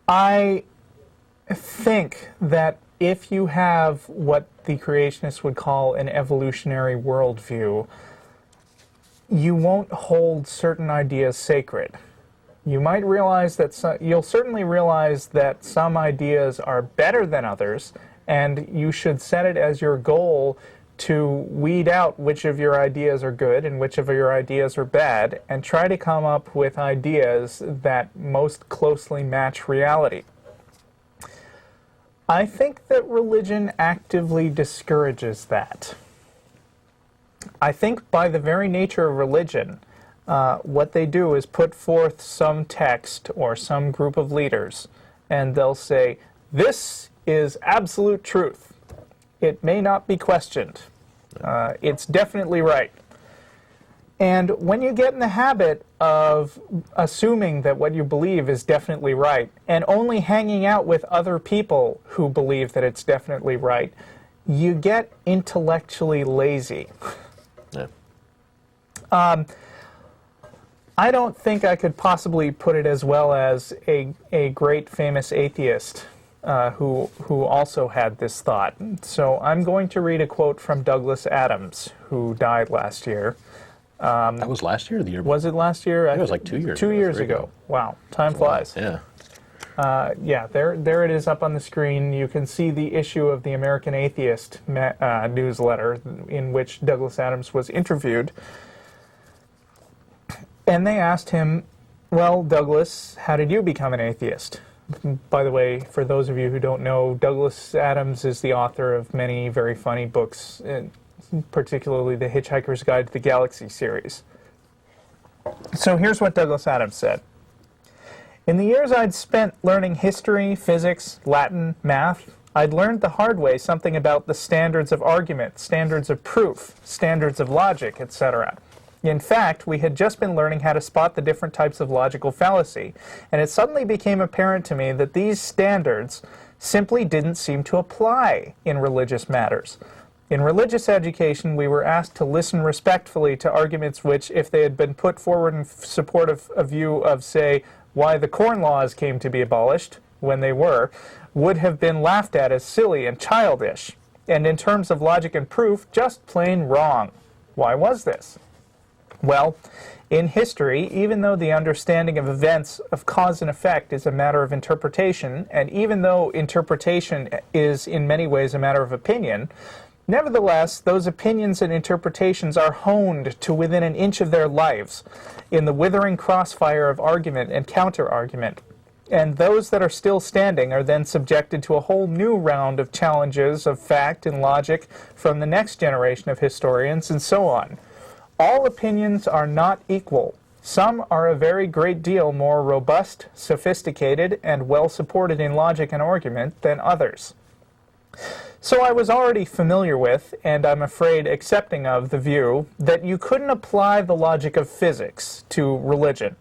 I think that if you have what the creationists would call an evolutionary worldview, you won't hold certain ideas sacred. You might realize that you'll certainly realize that some ideas are better than others, and you should set it as your goal to weed out which of your ideas are good and which of your ideas are bad, and try to come up with ideas that most closely match reality. I think that religion actively discourages that. I think by the very nature of religion, what they do is put forth some text or some group of leaders, and they'll say, this is absolute truth. It may not be questioned. It's definitely right. And when you get in the habit of assuming that what you believe is definitely right, and only hanging out with other people who believe that it's definitely right, you get intellectually lazy. Yeah. I don't think I could possibly put it as well as a great famous atheist who also had this thought. So I'm going to read a quote from Douglas Adams, who died last year. That was last year or the year before? Was it last year? It was like 2 years 2 years ago. Wow, time flies. Yeah. Yeah, there it is up on the screen. You can see the issue of the American Atheist newsletter in which Douglas Adams was interviewed. And they asked him, well, Douglas, how did you become an atheist? By the way, for those of you who don't know, Douglas Adams is the author of many very funny books, particularly the Hitchhiker's Guide to the Galaxy series. So here's what Douglas Adams said. In the years I'd spent learning history, physics, Latin, math, I'd learned the hard way something about the standards of argument, standards of proof, standards of logic, etc. In fact, we had just been learning how to spot the different types of logical fallacy, and it suddenly became apparent to me that these standards simply didn't seem to apply in religious matters. In religious education, we were asked to listen respectfully to arguments which, if they had been put forward in support of a view of, say, why the Corn Laws came to be abolished, when they were, would have been laughed at as silly and childish, and in terms of logic and proof, just plain wrong. Why was this? Well, in history, even though the understanding of events of cause and effect is a matter of interpretation, and even though interpretation is in many ways a matter of opinion, nevertheless, those opinions and interpretations are honed to within an inch of their lives in the withering crossfire of argument and counter-argument. And those that are still standing are then subjected to a whole new round of challenges of fact and logic from the next generation of historians, and so on. All opinions are not equal. Some are a very great deal more robust, sophisticated, and well supported in logic and argument than others. So I was already familiar with, and I'm afraid accepting of, the view that you couldn't apply the logic of physics to religion,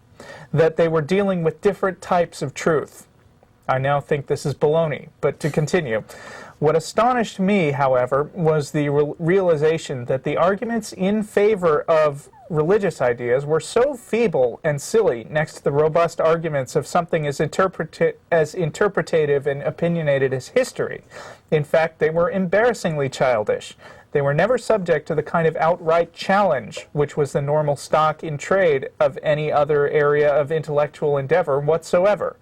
that they were dealing with different types of truth. I now think this is baloney, but to continue. What astonished me, however, was the realization that the arguments in favor of religious ideas were so feeble and silly next to the robust arguments of something as interpretative and opinionated as history. In fact, they were embarrassingly childish. They were never subject to the kind of outright challenge which was the normal stock in trade of any other area of intellectual endeavor whatsoever.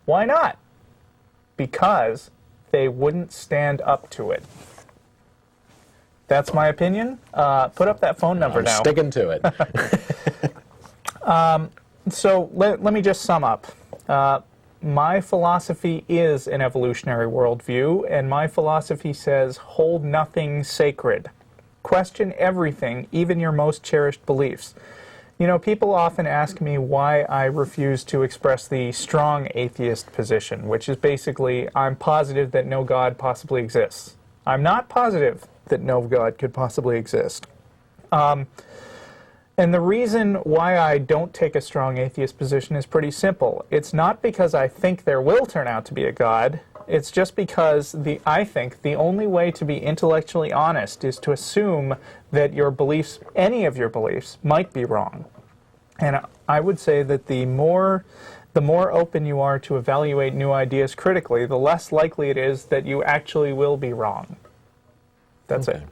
Why not? Because they wouldn't stand up to it. That's my opinion. Put up that phone number now. I'm sticking to it. So let me just sum up. My philosophy is an evolutionary worldview, and my philosophy says hold nothing sacred. Question everything, even your most cherished beliefs. You know, people often ask me why I refuse to express the strong atheist position, which is basically, I'm positive that no God possibly exists. I'm not positive that no God could possibly exist. And the reason why I don't take a strong atheist position is pretty simple. It's not because I think there will turn out to be a God. It's just because I think the only way to be intellectually honest is to assume that your beliefs, any of your beliefs, might be wrong. And I would say that the more The more open you are to evaluate new ideas critically, the less likely it is that you actually will be wrong. That's it.